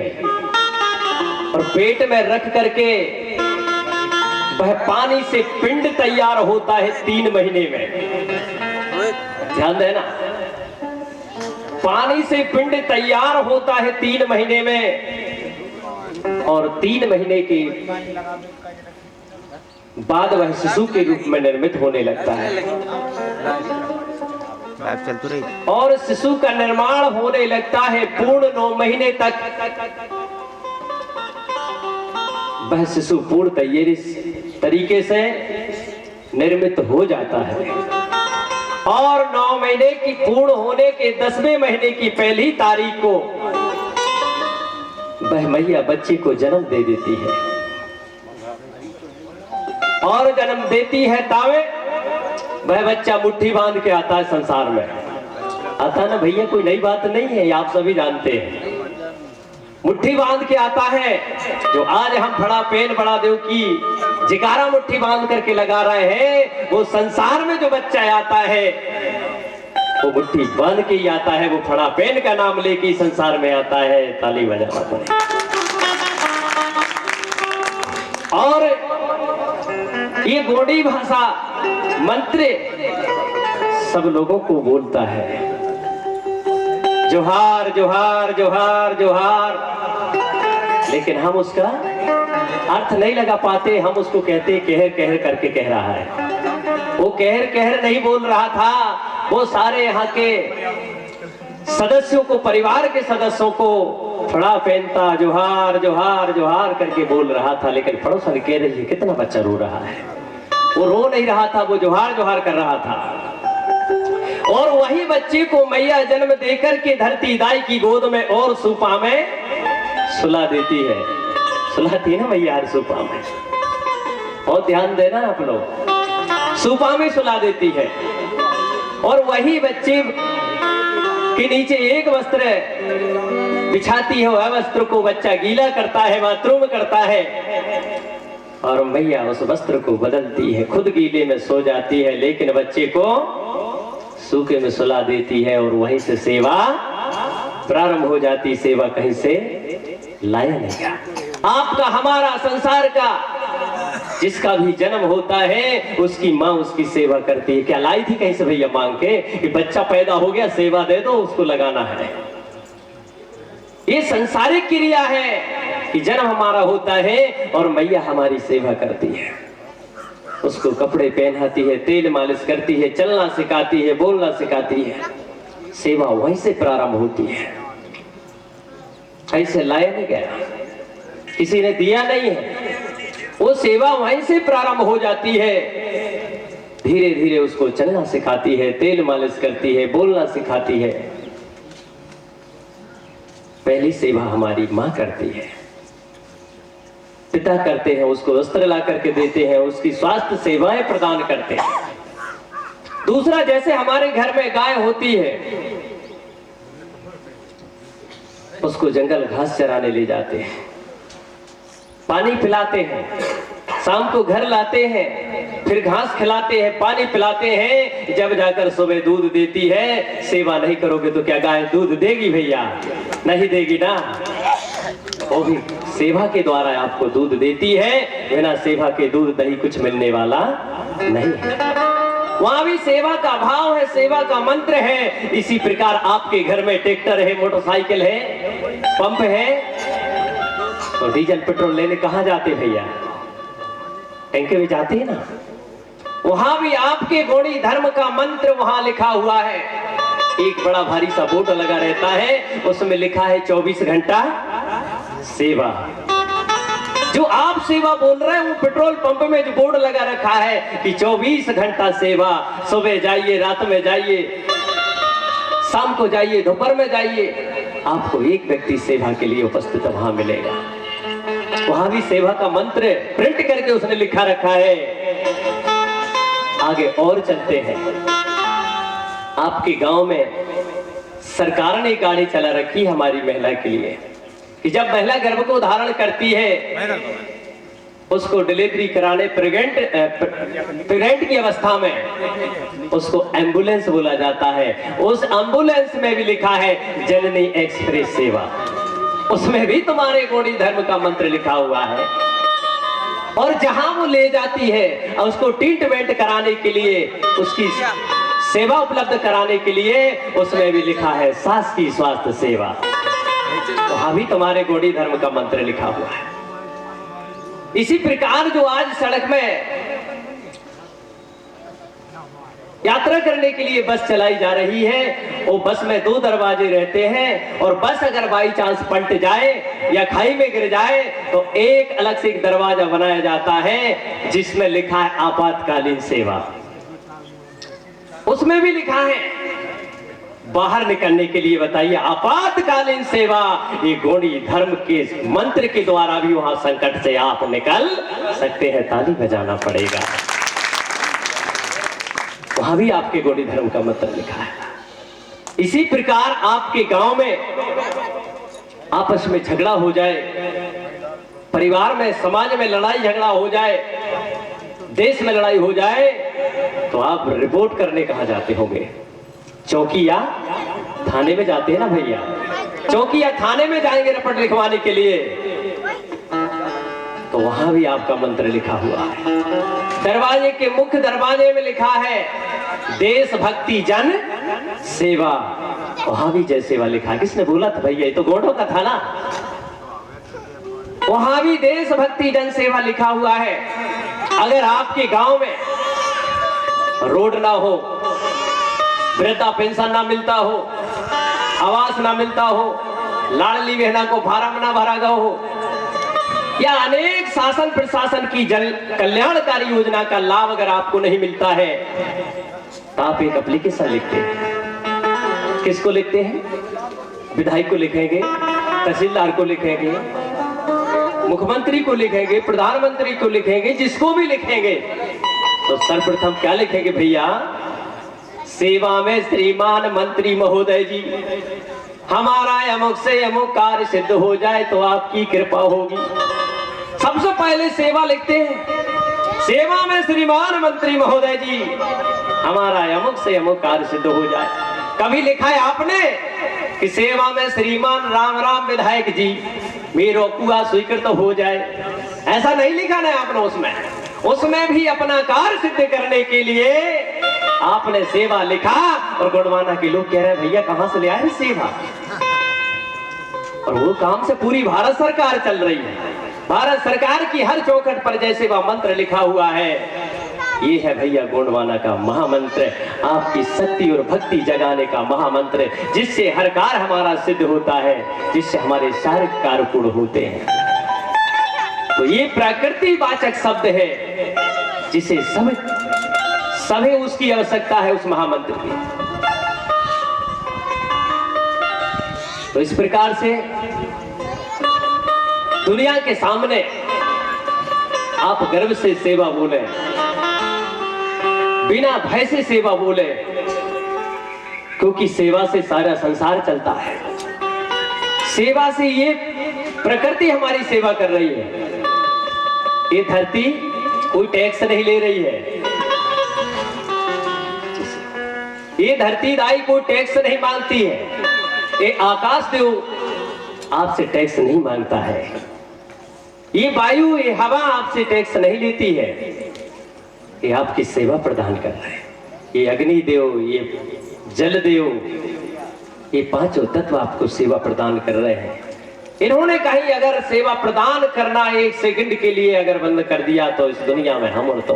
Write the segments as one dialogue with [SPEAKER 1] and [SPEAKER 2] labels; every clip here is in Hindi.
[SPEAKER 1] और पेट में रख करके वह पानी से पिंड तैयार होता है 3 महीने में। ध्यान देना, पानी से पिंड तैयार होता है 3 महीने में, और 3 महीने के बाद वह शिशु के रूप में निर्मित होने लगता है। और शिशु का निर्माण होने लगता है पूर्ण 9 महीने तक। वह शिशु पूर्ण तरीके से निर्मित हो जाता है, और 9 महीने की पूर्ण होने के 10वें महीने की पहली तारीख को वह मैया बच्चे को जन्म दे देती है। और जन्म देती है तावे वह बच्चा मुट्ठी बांध के आता है संसार में। आता ना भैया, कोई नई बात नहीं है, आप सभी जानते हैं। मुट्ठी बांध के आता है, जो आज हम फड़ा पेन बड़ा देव की जिकारा मुट्ठी बांध करके लगा रहे हैं, वो संसार में जो बच्चा आता है वो मुट्ठी बांध के ही आता है। वो फड़ा पेन का नाम लेके संसार में आता है। ताली बजा पाते। और ये गोड़ी भाषा मंत्र सब लोगों को बोलता है, जोहार जोहार जोहार जोहार, लेकिन हम उसका अर्थ नहीं लगा पाते। हम उसको कहते कहर कहर करके कह रहा है। वो कहर कहर नहीं बोल रहा था, वो सारे यहाँ के सदस्यों को, परिवार के सदस्यों को फड़ा पहनता जोहार जोहार जोहार करके बोल रहा था। लेकिन पड़ोसन कह रही है कितना बच्चा रो रहा है। वो रो नहीं रहा था, वो जोहार जोहार कर रहा था। और वही बच्चे को मैया जन्म देकर के धरती दाई की गोद में और सुपा में सुला देती है। सुलाती है ना मैया हर सुपा में, और ध्यान देना आप लोग, सुपा में सुला देती है। और वही बच्चे के नीचे एक वस्त्र बिछाती है, वह वस्त्र को बच्चा गीला करता है, बाथरूम करता है, और मैया उस वस्त्र को बदलती है, खुद गीले में सो जाती है, लेकिन बच्चे को सूखे में सुला देती है। और वहीं से सेवा प्रारंभ हो जाती। सेवा कहीं से लाया नहीं। आपका, हमारा, संसार का जिसका भी जन्म होता है उसकी माँ उसकी सेवा करती है। क्या लाई थी कहीं से भैया मांग के कि बच्चा पैदा हो गया सेवा दे दो, उसको लगाना है। ये संसारिक क्रिया है कि जन्म हमारा होता है और मैया हमारी सेवा करती है। उसको कपड़े पहनाती है, तेल मालिश करती है, चलना सिखाती है, बोलना सिखाती है। सेवा वहीं से प्रारंभ होती है। ऐसे लाया नहीं गया, किसी ने दिया नहीं है। वो सेवा वहीं से प्रारंभ हो जाती है। धीरे धीरे उसको चलना सिखाती है, तेल मालिश करती है, बोलना सिखाती है। पहली सेवा हमारी माँ करती है, पिता करते हैं, उसको वस्त्र ला करके देते हैं, उसकी स्वास्थ्य सेवाएं प्रदान करते हैं। दूसरा, जैसे हमारे घर में गाय होती है, उसको जंगल घास चराने ले जाते हैं, पानी पिलाते हैं, शाम को घर लाते हैं, फिर घास खिलाते हैं, पानी पिलाते हैं, जब जाकर सुबह दूध देती है। सेवा नहीं करोगे तो क्या गाय दूध देगी भैया? नहीं देगी ना। वो भी सेवा के द्वारा आपको दूध देती है, बिना सेवा के दूध दही कुछ मिलने वाला नहीं है। वहां भी सेवा का भाव है, सेवा का मंत्र है। इसी प्रकार आपके घर में ट्रैक्टर है, मोटरसाइकिल है, पंप है, तो डीजल पेट्रोल लेने कहाँ जाते भैया? टैंके में जाते हैं ना। वहां भी आपके गौड़ी धर्म का मंत्र वहां लिखा हुआ है। एक बड़ा भारी सा बोर्ड लगा रहता है, उसमें लिखा है 24 घंटा सेवा। जो आप सेवा बोल रहे हैं, वो पेट्रोल पंप में जो बोर्ड लगा रखा है कि 24 घंटा सेवा। सुबह जाइए, रात में जाइए, शाम को जाइए, दोपहर में जाइए, आपको एक व्यक्ति सेवा के लिए उपस्थित वहां मिलेगा। वहां भी सेवा का मंत्र प्रिंट करके उसने लिखा रखा है। आगे और चलते हैं। आपके गांव में सरकार ने गाड़ी चला रखी हमारी महिला के लिए कि जब महिला गर्भ को धारण करती है, उसको डिलीवरी कराने, प्रेग्नेंट की अवस्था में उसको एम्बुलेंस बोला जाता है। उस एम्बुलेंस में भी लिखा है जननी एक्सप्रेस सेवा। उसमें भी तुम्हारे गौड़ी धर्म का मंत्र लिखा हुआ है। और जहां वो ले जाती है और उसको ट्रीटमेंट कराने के लिए, उसकी सेवा उपलब्ध कराने के लिए, उसमें भी लिखा है शासकीय स्वास्थ्य सेवा। वहां भी तुम्हारे गौड़ी धर्म का मंत्र लिखा हुआ है। इसी प्रकार जो आज सड़क में यात्रा करने के लिए बस चलाई जा रही है, वो बस में 2 दरवाजे रहते हैं, और बस अगर बाई चांस पलट जाए या खाई में गिर जाए तो एक अलग से एक दरवाजा बनाया जाता है जिसमें लिखा है आपातकालीन सेवा। उसमें भी लिखा है बाहर निकलने के लिए बताइए आपातकालीन सेवा। ये गौड़ी धर्म के मंत्र के द्वारा भी वहां संकट से आप निकल सकते हैं। ताली बजाना पड़ेगा। वहां भी आपके गौड़ी धर्म का मंत्र लिखा है। इसी प्रकार आपके गांव में आपस में झगड़ा हो जाए, परिवार में समाज में लड़ाई झगड़ा हो जाए, देश में लड़ाई हो जाए, तो आप रिपोर्ट करने कहां जाते होंगे? चौकी या थाने में जाते हैं ना भैया। चौकी या थाने में जाएंगे रिपोर्ट लिखवाने के लिए, तो वहां भी आपका मंत्र लिखा हुआ है। दरवाजे के मुख्य दरवाजे में लिखा है देशभक्ति जन सेवा। वहां भी जय सेवा लिखा है। किसने बोला था भैया? ये तो गौड़ों का था ना। वहां भी देशभक्ति जन सेवा लिखा हुआ है। अगर आपके गांव में रोड ना हो, वृद्धा पेंशन ना मिलता हो, आवास ना मिलता हो, लाडली बहना को फार्म ना भरा गया हो, या अनेक शासन प्रशासन की जन कल्याणकारी योजना का लाभ अगर आपको नहीं मिलता है, तो आप एक एप्लीकेशन लिखते हैं। किसको लिखते हैं? विधायक को लिखेंगे, तहसीलदार को लिखेंगे, मुख्यमंत्री को लिखेंगे, प्रधानमंत्री को लिखेंगे, जिसको भी लिखेंगे तो सर्वप्रथम क्या लिखेंगे भैया? सेवा में श्रीमान मंत्री महोदय जी, हमारा अमुक से अमुक कार्य सिद्ध हो जाए तो आपकी कृपा होगी। सबसे पहले सेवा लिखते हैं। सेवा में श्रीमान मंत्री महोदय जी, हमारा अमुक से अमुक कार्य सिद्ध हो जाए। कभी लिखा है आपने कि सेवा में श्रीमान राम राम विधायक जी, मेरो कुआ स्वीकृत हो जाए? ऐसा नहीं लिखा ना आपने। उसमें भी अपना कार्य सिद्ध करने के लिए आपने सेवा लिखा। और गोंडवाना के लोग कह रहे हैं भैया कहां से ले आए सेवा? और वो काम से पूरी भारत सरकार चल रही है। भारत सरकार की हर चौखट पर जय सेवा मंत्र लिखा हुआ है। ये है भैया गोंडवाना का महामंत्र, आपकी शक्ति और भक्ति जगाने का महामंत्र, जिससे हर कार्य हमारा सिद्ध होता है, जिससे हमारे सारे कार्य पूर्ण होते हैं। तो ये प्रकृति वाचक शब्द है जिसे सभी उसकी आवश्यकता है, उस महामंत्र की। तो इस प्रकार से दुनिया के सामने आप गर्व से सेवा बोले, बिना भय से सेवा बोले, क्योंकि सेवा से सारा संसार चलता है। सेवा से ये प्रकृति हमारी सेवा कर रही है। ये धरती कोई टैक्स नहीं ले रही है। ये धरती दाई कोई टैक्स नहीं मांगती है। ये आकाश देव आपसे टैक्स नहीं मांगता है। ये वायु, ये हवा आपसे टैक्स नहीं लेती है। ये आपकी सेवा प्रदान कर रहा है। ये अग्नि देव, ये जल देव, ये पांचों तत्व आपको सेवा प्रदान कर रहे हैं। इन्होंने कहीं अगर सेवा प्रदान करना एक सेकंड के लिए अगर बंद कर दिया तो इस दुनिया में हम और तो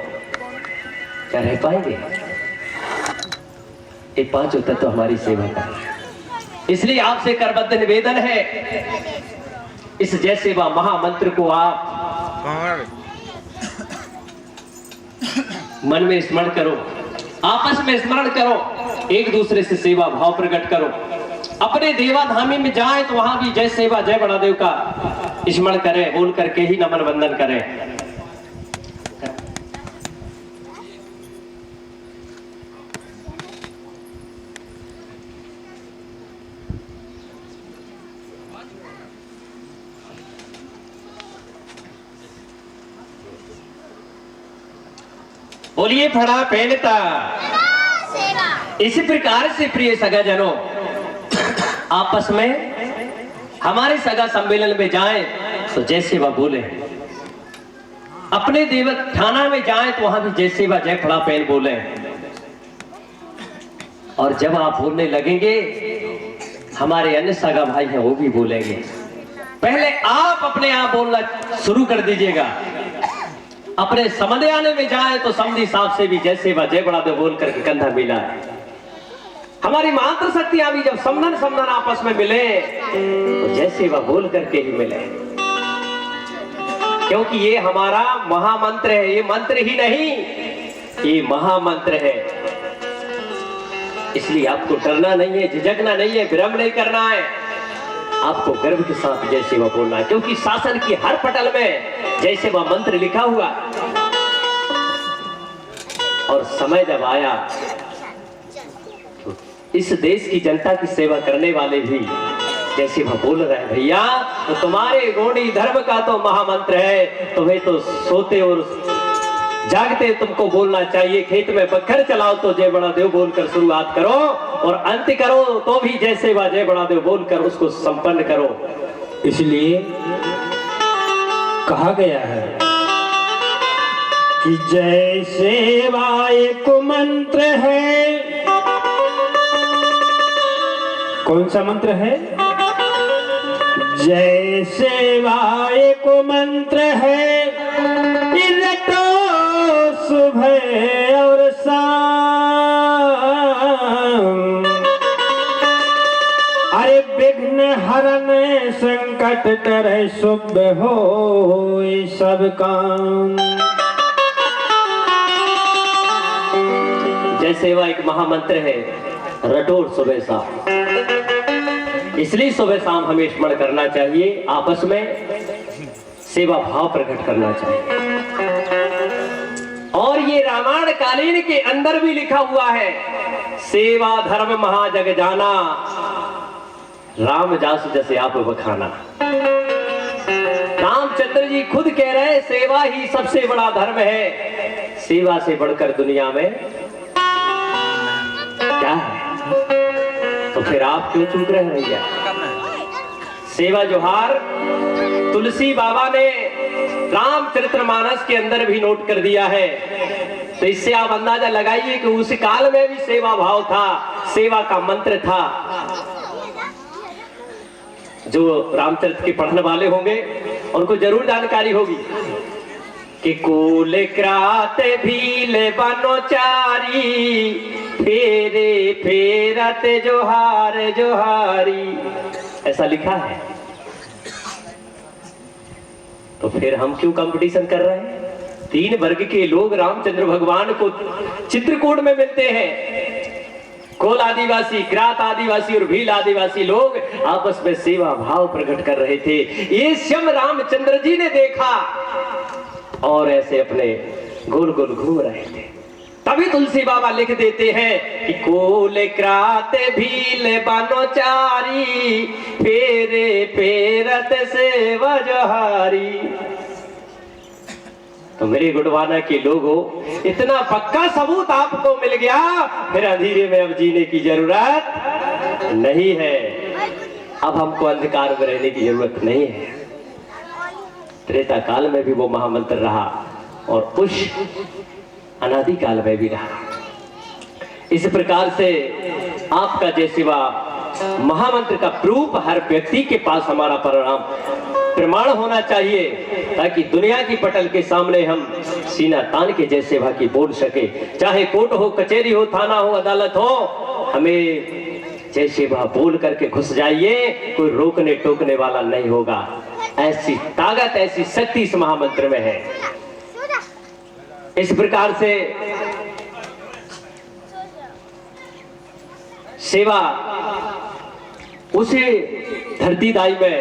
[SPEAKER 1] क्या रह पाएंगे? ये पांचों तत्व हमारी सेवा कर रहे हैं। इसलिए आपसे करबद्ध निवेदन है, इस जय सेवा महामंत्र को आप मन में स्मरण करो, आपस में स्मरण करो, एक दूसरे से सेवा भाव प्रकट करो। अपने देवाधामी में जाए तो वहां भी जय सेवा जय बड़ादेव का स्मरण करें, बोल करके ही नमन वंदन करें। बोलिए फड़ा पहनता। इसी प्रकार से प्रिय सगाजनों, आपस में हमारे सगा सम्मेलन में जाएं तो जय सेवा बोले, अपने देवत थाना में जाएं तो वहां भी जय सेवा जय फड़ा पैन बोले। और जब आप बोलने लगेंगे हमारे अन्य सगा भाई हैं वो भी बोलेंगे। पहले आप अपने आप बोलना शुरू कर दीजिएगा। अपने समझ आने में जाए तो समझी साहब से भी जय सेवा जय बड़ा दे बोल करके कंधा मिला। हमारी मातृ शक्तियां भी जब समधन समधन आपस में मिले तो जय सेवा बोल करके ही मिले, क्योंकि ये हमारा महामंत्र है। ये मंत्र ही नहीं, ये महामंत्र है। इसलिए आपको डरना नहीं है, झिझकना नहीं है, विरम नहीं करना है। आपको गर्व के साथ जय सेवा बोलना है, क्योंकि शासन की हर पटल में जय सेवा मंत्र लिखा हुआ। और समय जब आया तो इस देश की जनता की सेवा करने वाले भी जय सेवा बोल रहे हैं। भैया तो तुम्हारे गौड़ी धर्म का तो महामंत्र है, तुम्हें तो सोते और जागते तुमको बोलना चाहिए। खेत में बखर चलाओ तो जय बड़ा देव बोलकर शुरुआत करो, और अंत करो तो भी जय सेवा जय बड़ा देव बोलकर उसको संपन्न करो।
[SPEAKER 2] इसलिए कहा गया है कि जय सेवा एक मंत्र है। कौन सा मंत्र है? जय सेवा एक मंत्र है, सुबह और शाम। अरे विघ्न हरण संकट टरे शुभ हो सब काम।
[SPEAKER 1] जय सेवा एक महामंत्र है, रटोर सुबह शाम। इसलिए सुबह शाम हमें स्मरण करना चाहिए, आपस में सेवा भाव प्रकट करना चाहिए। और ये रामायण कालीन के अंदर भी लिखा हुआ है, सेवा धर्म महाजग जाना, राम जासु जैसे आप बखाना। रामचंद्र जी खुद कह रहे हैं सेवा ही सबसे बड़ा धर्म है। सेवा से बढ़कर दुनिया में क्या है? तो फिर आप क्यों चूक रहे हैं भैया? सेवा जोहार तुलसी बाबा ने रामचरितमानस के अंदर भी नोट कर दिया है। तो इससे आप अंदाजा लगाइए कि उस काल में भी सेवा भाव था, सेवा का मंत्र था। जो रामचरित के पढ़ने वाले होंगे उनको जरूर जानकारी होगी कि कुल क्रात भीले बनोचारी, फेरे फेरत जोहार जोहारी, ऐसा लिखा है। तो फिर हम क्यों कंपटीशन कर रहे हैं? 3 वर्ग के लोग रामचंद्र भगवान को चित्रकूट में मिलते हैं। कोल आदिवासी, क्रात आदिवासी और भील आदिवासी लोग आपस में सेवा भाव प्रकट कर रहे थे। ये श्याम रामचंद्र जी ने देखा और ऐसे अपने गोल गोल घूम रहे थे। तभी तुलसी बाबा लिख देते हैं कि कोल क्रात भील बनोचारी, फेरे फेरत सेवा जोहारी। तो मेरे गुडवाना के लोगों, इतना पक्का सबूत आपको मिल गया, फिर अंधेरे में अब जीने की जरूरत नहीं है। अब हमको अंधकार में रहने की जरूरत नहीं है। त्रेता काल में भी वो महामंत्र रहा और उस अनादि काल में भी रहा। इस प्रकार से आपका जय सेवा महामंत्र का प्रूफ हर व्यक्ति के पास हमारा प्रमाण होना चाहिए, ताकि दुनिया की पटल के सामने हम सीना तान के जय सेवा की बोल सके। चाहे कोर्ट हो, कचहरी हो, थाना हो, अदालत हो, हमें जय सेवा बोल करके घुस जाइए, कोई रोकने टोकने वाला नहीं होगा। ऐसी ताकत, ऐसी शक्ति इस महामंत्र में है। इस प्रकार से सेवा उसी धरतीदाई में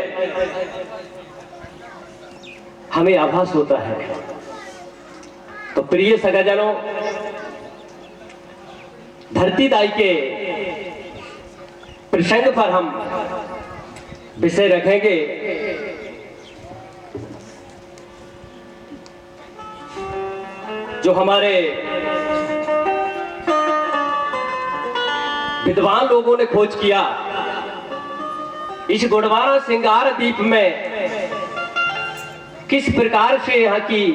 [SPEAKER 1] हमें आभास होता है। तो प्रिय सगाजनों, धरतीदाई के प्रसंग पर हम विषय रखेंगे जो हमारे विद्वान लोगों ने खोज किया इस गुणवारा सिंगार दीप में किस प्रकार से यहाँ की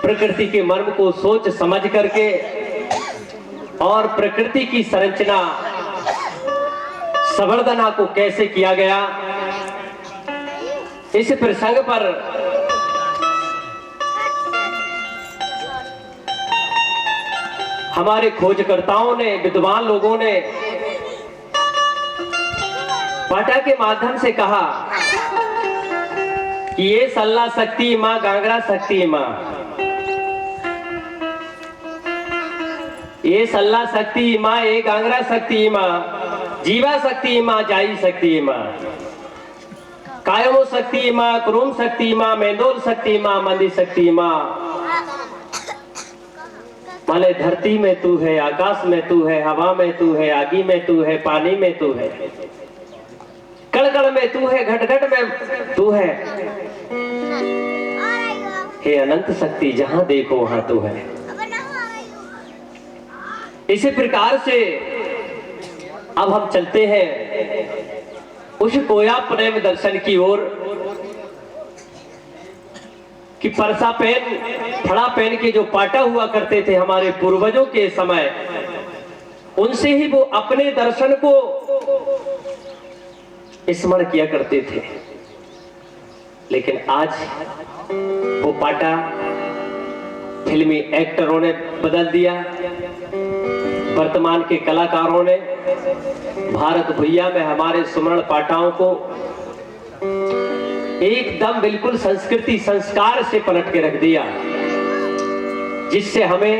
[SPEAKER 1] प्रकृति के मर्म को सोच समझ करके और प्रकृति की संरचना संवर्धना को कैसे किया गया, इस प्रसंग पर हमारे खोजकर्ताओं ने, विद्वान लोगों ने पाटा के माध्यम से कहा कि ये सल्ला शक्ति मां, गांगरा शक्ति मां, ये सल्ला शक्ति मां, ये गांगरा शक्ति मां, जीवा शक्ति मां, जाई शक्ति मां, कायमो शक्ति मां, क्रोम शक्ति मां, मेंदोल शक्ति मां, मंदी शक्ति मां। माने धरती में तू है, आकाश में तू है, हवा में तू है, आगी में तू है, पानी में तू है, कण कण में तू है, घट घट में तू है। हे अनंत शक्ति, जहां देखो वहां तू है। इसी प्रकार से अब हम चलते हैं उस कोया प्रेम दर्शन की ओर कि परसा पेन, फड़ा पेन के जो पाटा हुआ करते थे हमारे पूर्वजों के समय, उनसे ही वो अपने दर्शन को स्मरण किया करते थे। लेकिन आज वो पाटा फिल्मी एक्टरों ने बदल दिया, वर्तमान के कलाकारों ने भारत भैया में हमारे सुमरण पाटाओं को एकदम बिल्कुल संस्कृति संस्कार से पलट के रख दिया, जिससे हमें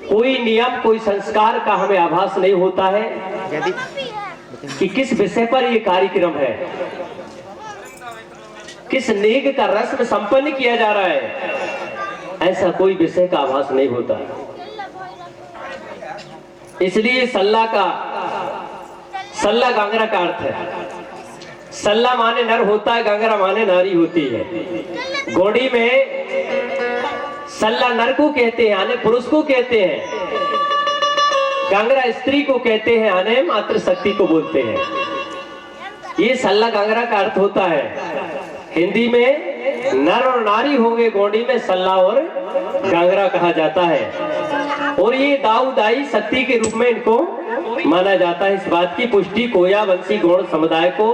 [SPEAKER 1] कोई नियम, कोई संस्कार का हमें आभास नहीं होता है कि किस विषय पर ये कार्यक्रम है, किस नेग का रस्म संपन्न किया जा रहा है, ऐसा कोई विषय का आभास नहीं होता। इसलिए सल्ला गांगरा का अर्थ है, सल्ला माने नर होता है, गांगरा माने नारी होती है। गोड़ी में सल्ला नर को कहते हैं, यानी पुरुष को कहते हैं, गांगरा स्त्री को कहते हैं, यानी मातृ शक्ति को बोलते हैं। ये सल्ला गांगरा का अर्थ होता है। हिंदी में नर और नारी होंगे, गोंडी में सल्ला और गांगरा कहा जाता है। और ये दाऊ दाई शक्ति के रूप में इनको माना जाता है। इस बात की पुष्टि कोया वंशी गौड़ समुदाय को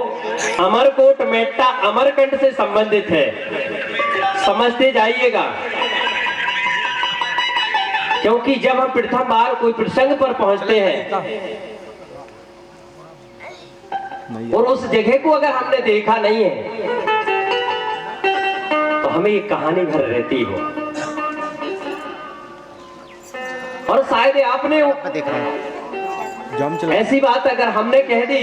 [SPEAKER 1] अमरकोट मेट्टा अमरकंठ से संबंधित है, समझते जाइएगा। क्योंकि जब हम प्रथम बार कोई प्रसंग पर पहुंचते हैं और उस जगह को अगर हमने देखा नहीं है तो हमें ये कहानी भर रहती हो। और शायद आपने ऐसी बात अगर हमने कह दी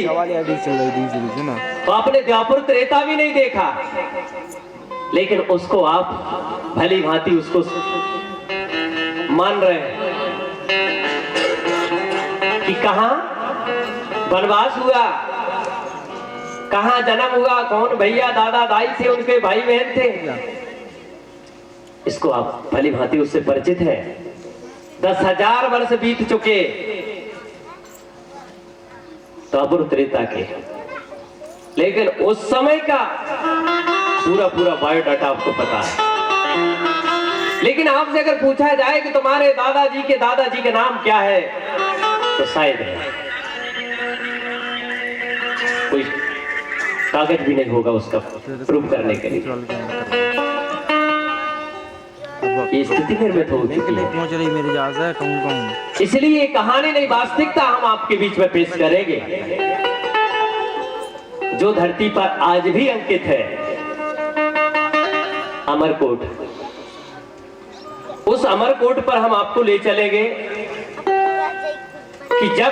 [SPEAKER 1] तो आपने द्वापर त्रेता भी नहीं देखा, लेकिन उसको आप भली भांति उसको मान रहे हैं कि कहां वनवास हुआ, कहां जन्म हुआ, कौन भैया दादा दाई थे, उनके भाई बहन थे, इसको आप भली भांति उससे परिचित है। 10,000 वर्ष बीत चुके द्वापर त्रेता के, लेकिन उस समय का पूरा पूरा बायोडाटा आपको पता है। लेकिन आपसे अगर पूछा जाए कि तुम्हारे दादाजी के नाम क्या है, तो शायद कोई कागज भी नहीं होगा उसका प्रूफ करने के लिए। ये स्थिति निर्मित हो चुकी है। इसलिए ये कहानी नहीं, वास्तविकता हम आपके बीच में पेश करेंगे, जो धरती पर आज भी अंकित है, अमरकोट। उस अमरकोट पर हम आपको ले चलेंगे कि जब